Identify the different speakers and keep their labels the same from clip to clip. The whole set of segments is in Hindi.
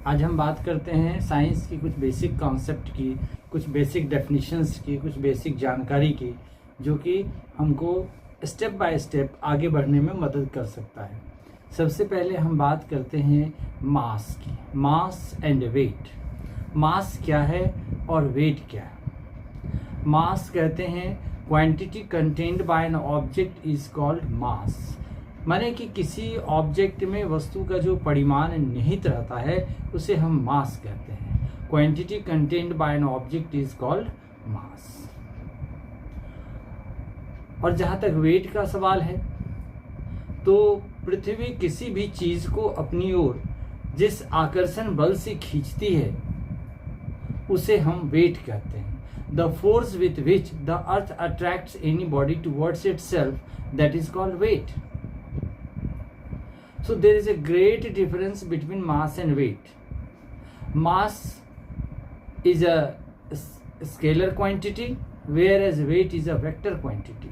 Speaker 1: आज हम बात करते हैं साइंस की कुछ बेसिक कॉन्सेप्ट की, कुछ बेसिक डेफिनेशंस की, कुछ बेसिक जानकारी की, जो कि हमको स्टेप बाय स्टेप आगे बढ़ने में मदद कर सकता है। सबसे पहले हम बात करते हैं मास की। Mass and wait. मास क्या है और वेट क्या है? मास कहते हैं quantity contained by an object is called mass. माने कि किसी ऑब्जेक्ट में वस्तु का जो परिमाण निहित रहता है उसे हम मास कहते हैं। Quantity contained by an object is called mass. और जहां तक वेट का सवाल है, तो पृथ्वी किसी भी चीज को अपनी ओर जिस आकर्षण बल से खींचती है उसे हम वेट कहते हैं। The force with which the earth attracts any body towards itself, that is called weight. So there is a great difference between mass and weight. Mass is a scalar quantity, whereas weight is a vector quantity.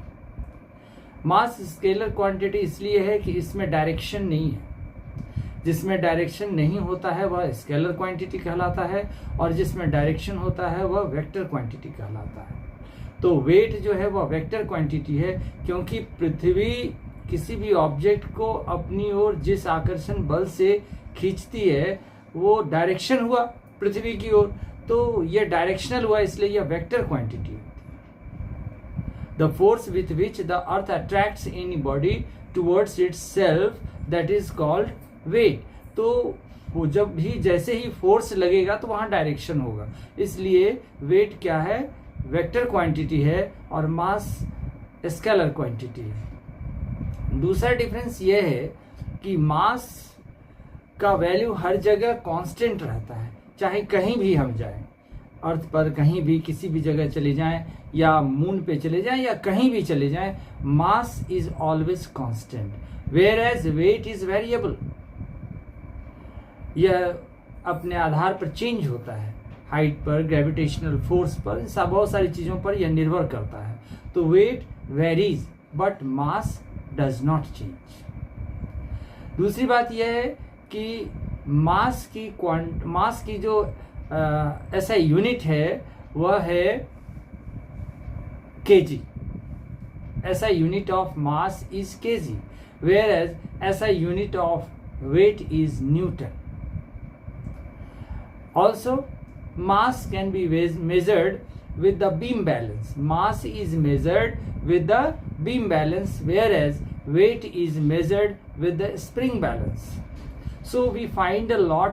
Speaker 1: Mass scalar quantity इसलिए है कि इसमें डायरेक्शन नहीं है। जिसमें डायरेक्शन नहीं होता है वह स्केलर क्वांटिटी कहलाता है, और जिसमें डायरेक्शन होता है वह वेक्टर क्वांटिटी कहलाता है। तो वेट जो है वह वेक्टर क्वांटिटी है, क्योंकि पृथ्वी किसी भी ऑब्जेक्ट को अपनी ओर जिस आकर्षण बल से खींचती है वो डायरेक्शन हुआ पृथ्वी की ओर, तो यह डायरेक्शनल हुआ, इसलिए यह वेक्टर क्वांटिटी है। The force with which the earth attracts any body towards itself, that is called weight. तो वो जब भी जैसे ही फोर्स लगेगा तो वहां डायरेक्शन होगा, इसलिए वेट क्या है? वेक्टर क्वांटिटी है, और मास स्केलर क्वांटिटी है। दूसरा डिफरेंस यह है कि मास का वैल्यू हर जगह कांस्टेंट रहता है, चाहे कहीं भी हम जाएं, अर्थ पर कहीं भी किसी भी जगह चले जाएं, या मून पे चले जाएं, या कहीं भी चले जाएं, mass is always constant, whereas weight is variable. यह अपने आधार पर चेंज होता है, हाइट पर, ग्रेविटेशनल फोर्स पर, बहुत सारी चीजों पर यह निर्भर करता है। तो weight varies but mass does not change. दूसरी बात यह है कि मास की जो ऐसा यूनिट है वह है KG. SI unit of mass is KG, whereas SI unit of weight is newton. Also mass can be measured with the beam balance. Mass is measured with the beam balance, whereas weight is measured with the spring balance. So we find a lot